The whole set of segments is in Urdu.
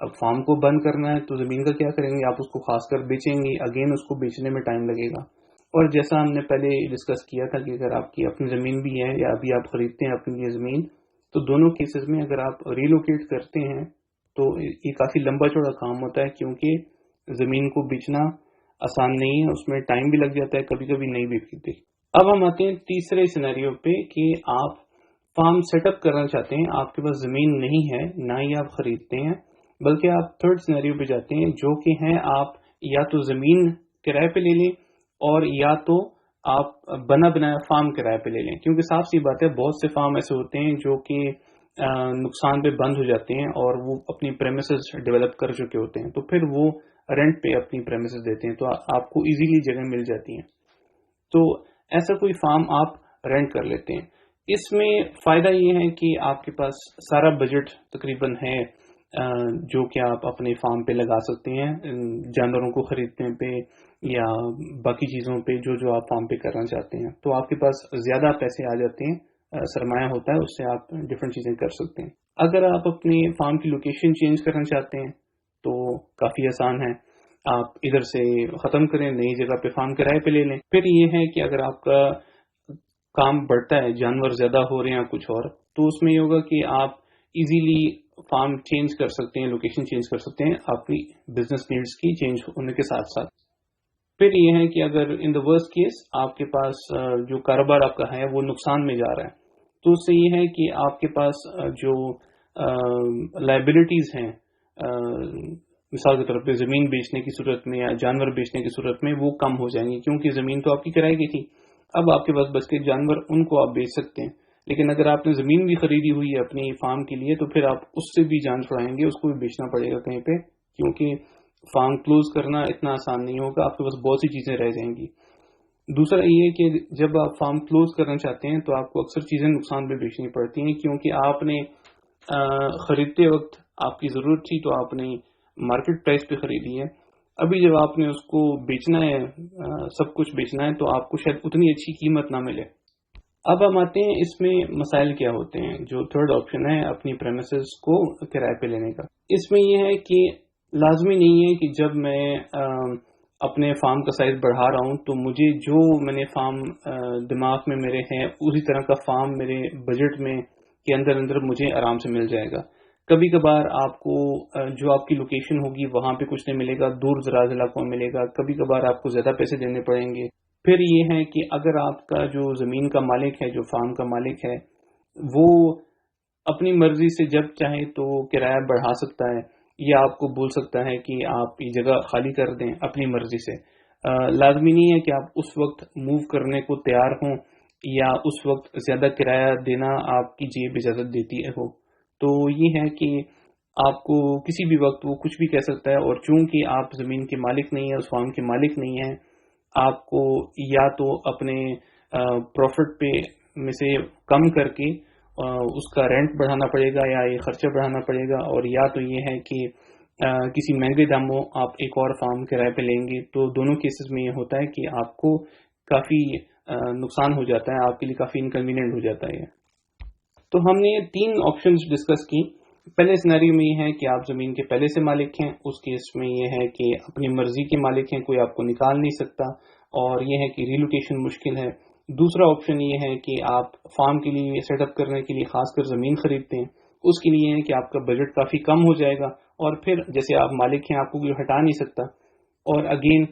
اب فارم کو بند کرنا ہے تو زمین کا کیا کریں گے؟ آپ اس کو خاص کر بیچیں گے، اگین اس کو بیچنے میں ٹائم لگے گا. اور جیسا ہم نے پہلے ڈسکس کیا تھا کہ اگر آپ کی اپنی زمین بھی ہے یا ابھی آپ خریدتے ہیں اپنی یہ زمین، تو دونوں کیسز میں اگر آپ ریلوکیٹ کرتے ہیں تو یہ کافی لمبا چوڑا کام ہوتا ہے، کیونکہ زمین کو بیچنا آسان نہیں ہے، اس میں ٹائم بھی لگ جاتا ہے، کبھی کبھی نہیں بھی بکتی. اب ہم آتے ہیں تیسرے سینیریو پہ کہ آپ فارم سیٹ اپ کرنا چاہتے ہیں، آپ کے پاس زمین نہیں ہے، نہ ہی آپ خریدتے ہیں، بلکہ آپ تھرڈ سینیریو پہ جاتے ہیں جو کہ ہیں آپ یا تو زمین کرائے پہ لے لیں اور یا تو آپ بنا بنایا فارم کرائے پہ لے لیں. کیونکہ صاف سی بات ہے، بہت سے فارم ایسے ہوتے ہیں جو کہ نقصان پہ بند ہو جاتے ہیں اور وہ اپنی پریمیسز ڈیولپ کر چکے ہوتے ہیں، تو پھر وہ رینٹ پہ اپنی پریمیسز دیتے ہیں، تو آپ کو ایزیلی جگہ مل جاتی ہیں. تو ایسا کوئی فارم آپ رینٹ کر لیتے ہیں. اس میں فائدہ یہ ہے کہ آپ کے پاس سارا بجٹ تقریباً ہے جو کہ آپ اپنے فارم پہ لگا سکتے ہیں، جانوروں کو خریدنے پہ یا باقی چیزوں پہ جو آپ فارم پہ کرنا چاہتے ہیں. تو آپ کے پاس زیادہ پیسے آ جاتے ہیں، سرمایہ ہوتا ہے، اس سے آپ ڈفرینٹ چیزیں کر سکتے ہیں. اگر آپ اپنے فارم کی لوکیشن چینج کرنا چاہتے ہیں تو کافی آسان ہے، آپ ادھر سے ختم کریں، نئی جگہ پہ فارم کرائے پہ لے لیں. پھر یہ ہے کہ اگر آپ کا کام بڑھتا ہے، جانور زیادہ ہو رہے ہیں کچھ اور، تو اس میں یہ ہوگا کہ آپ ایزیلی فارم چینج کر سکتے ہیں، لوکیشن چینج کر سکتے ہیں اپنی بزنس نیڈز کی چینج ہونے کے ساتھ ساتھ. پھر یہ ہے کہ اگر ان دا ورسٹ کیس آپ کے پاس جو کاروبار آپ کا ہے وہ نقصان میں جا رہا ہے، تو اس سے یہ ہے کہ آپ کے پاس جو لائبلٹیز ہیں، مثال کے طور پہ زمین بیچنے کی صورت میں یا جانور بیچنے کی صورت میں، وہ کم ہو جائیں گی، کیونکہ زمین تو آپ کی کرائے کی تھی، اب آپ کے پاس بچ کے جانور، ان کو آپ بیچ سکتے ہیں. لیکن اگر آپ نے زمین بھی خریدی ہوئی ہے اپنی فارم کے لیے، تو پھر آپ اس سے بھی جان چھڑائیں گے، اس کو بھی بیچنا پڑے گا کہیں پہ، کیونکہ فارم کلوز کرنا اتنا آسان نہیں ہوگا، آپ کے پاس بہت سی چیزیں رہ جائیں گی. دوسرا یہ ہے کہ جب آپ فارم کلوز کرنا چاہتے ہیں تو آپ کو اکثر چیزیں نقصان پہ بیچنی پڑتی ہیں، کیونکہ آپ نے خریدتے وقت آپ کی ضرورت تھی تو آپ نے مارکیٹ پرائس پہ خریدی ہے. ابھی جب آپ نے اس کو بیچنا ہے، سب کچھ بیچنا ہے، تو آپ کو شاید اتنی اچھی قیمت نہ ملے. اب ہم آتے ہیں اس میں مسائل کیا ہوتے ہیں. جو تھرڈ آپشن ہے اپنی پریمیسز کو کرائے پہ لینے کا، اس میں یہ ہے کہ لازمی نہیں ہے کہ جب میں اپنے فارم کا سائز بڑھا رہا ہوں تو مجھے جو میں نے فارم دماغ میں میرے ہیں اسی طرح کا فارم میرے بجٹ میں کے اندر مجھے آرام سے مل جائے گا. کبھی کبھار آپ کو جو آپ کی لوکیشن ہوگی وہاں پہ کچھ نہیں ملے گا، دور دراز علاقوں میں ملے گا، کبھی کبھار آپ کو زیادہ پیسے دینے پڑیں گے. پھر یہ ہے کہ اگر آپ کا جو زمین کا مالک ہے، جو فارم کا مالک ہے، وہ اپنی مرضی سے جب چاہے تو کرایہ بڑھا سکتا ہے یا آپ کو بول سکتا ہے کہ آپ یہ جگہ خالی کر دیں اپنی مرضی سے. لازمی نہیں ہے کہ آپ اس وقت موو کرنے کو تیار ہوں یا اس وقت زیادہ کرایہ دینا آپ کی جیب اجازت دیتی ہو. تو یہ ہے کہ آپ کو کسی بھی وقت وہ کچھ بھی کہہ سکتا ہے، اور چونکہ آپ زمین کے مالک نہیں ہیں، اس فارم کے مالک نہیں ہیں، آپ کو یا تو اپنے پروفٹ پہ میں سے کم کر کے اس کا رینٹ بڑھانا پڑے گا یا یہ خرچہ بڑھانا پڑے گا، اور یا تو یہ ہے کہ کسی مہنگے داموں آپ ایک اور فارم کرائے پہ لیں گے. تو دونوں کیسز میں یہ ہوتا ہے کہ آپ کو کافی نقصان ہو جاتا ہے، آپ کے لیے کافی انکنوینئنٹ ہو جاتا ہے. تو ہم نے 3 آپشنز ڈسکس کی. پہلے سینیریو میں یہ ہے کہ آپ زمین کے پہلے سے مالک ہیں، اس کیس میں یہ ہے کہ اپنی مرضی کے مالک ہیں، کوئی آپ کو نکال نہیں سکتا، اور یہ ہے کہ ریلوکیشن مشکل ہے. دوسرا آپشن یہ ہے کہ آپ فارم کے لیے سیٹ اپ کرنے کے لیے خاص کر زمین خریدتے ہیں، اس کے لیے ہے کہ آپ کا بجٹ کافی کم ہو جائے گا، اور پھر جیسے آپ مالک ہیں آپ کو کوئی ہٹا نہیں سکتا، اور اگین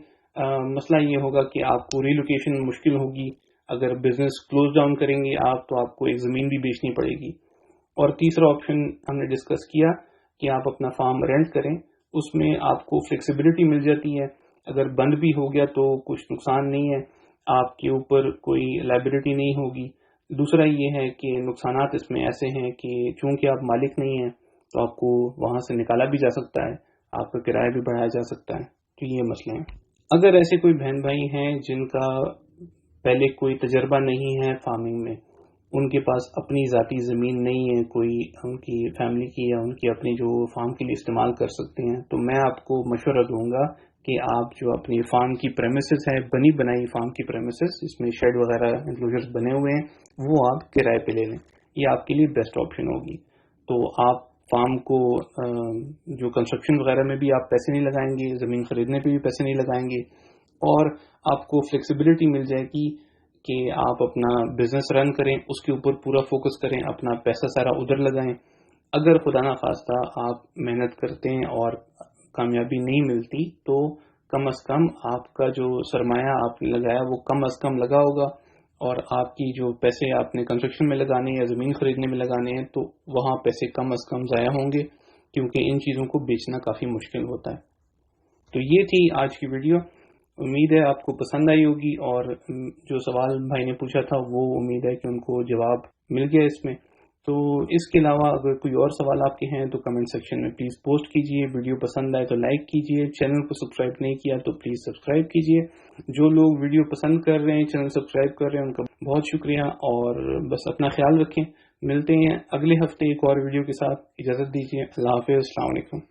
مسئلہ یہ ہوگا کہ آپ کو ریلوکیشن مشکل ہوگی. اگر بزنس کلوز ڈاؤن کریں گے آپ تو آپ کو ایک زمین بھی بیچنی پڑے گی. اور تیسرا آپشن ہم نے ڈسکس کیا کہ آپ اپنا فارم رینٹ کریں، اس میں آپ کو فلیکسیبلٹی مل جاتی ہے، اگر بند بھی ہو گیا تو کچھ نقصان نہیں ہے، آپ کے اوپر کوئی لائبلٹی نہیں ہوگی. دوسرا یہ ہے کہ نقصانات اس میں ایسے ہیں کہ چونکہ آپ مالک نہیں ہیں تو آپ کو وہاں سے نکالا بھی جا سکتا ہے، آپ کا کرایہ بھی بڑھایا جا سکتا ہے. تو یہ مسئلے ہیں. اگر ایسے کوئی بہن بھائی ہیں جن کا پہلے کوئی تجربہ نہیں ہے فارمنگ میں، ان کے پاس اپنی ذاتی زمین نہیں ہے کوئی، ان کی فیملی کی یا ان کی اپنی جو فارم کے لیے استعمال کر سکتے ہیں، تو میں آپ کو مشورہ دوں گا کہ آپ جو اپنی فارم کی پریمیسز ہے، بنی بنائی فارم کی پریمیسز جس میں شیڈ وغیرہ انکلوژرز بنے ہوئے ہیں، وہ آپ کرائے پہ لے لیں. یہ آپ کے لیے بیسٹ آپشن ہوگی. تو آپ فارم کو جو کنسٹرکشن وغیرہ میں بھی آپ پیسے نہیں لگائیں گے، زمین خریدنے پہ بھی پیسے نہیں لگائیں گے، اور آپ کو فلیکسیبلٹی مل جائے گی کہ آپ اپنا بزنس رن کریں، اس کے اوپر پورا فوکس کریں، اپنا پیسہ سارا ادھر لگائیں۔ اگر خدا نخواستہ آپ محنت کرتے ہیں اور کامیابی نہیں ملتی تو کم از کم آپ کا جو سرمایہ آپ نے لگایا وہ کم از کم لگا ہوگا، اور آپ کی جو پیسے آپ نے کنسٹرکشن میں لگانے یا زمین خریدنے میں لگانے ہیں تو وہاں پیسے کم از کم ضائع ہوں گے، کیونکہ ان چیزوں کو بیچنا کافی مشکل ہوتا ہے۔ تو یہ تھی آج کی ویڈیو، امید ہے آپ کو پسند آئی ہوگی، اور جو سوال بھائی نے پوچھا تھا وہ امید ہے کہ ان کو جواب مل گیا اس میں۔ تو اس کے علاوہ اگر کوئی اور سوال آپ کے ہیں تو کمنٹ سیکشن میں پلیز پوسٹ کیجئے، ویڈیو پسند آئے تو لائک کیجئے، چینل کو سبسکرائب نہیں کیا تو پلیز سبسکرائب کیجئے۔ جو لوگ ویڈیو پسند کر رہے ہیں، چینل سبسکرائب کر رہے ہیں، ان کا بہت شکریہ، اور بس اپنا خیال رکھیں۔ ملتے ہیں اگلے ہفتے ایک اور ویڈیو کے ساتھ، اجازت دیجیے، اللہ حافظ، السلام علیکم۔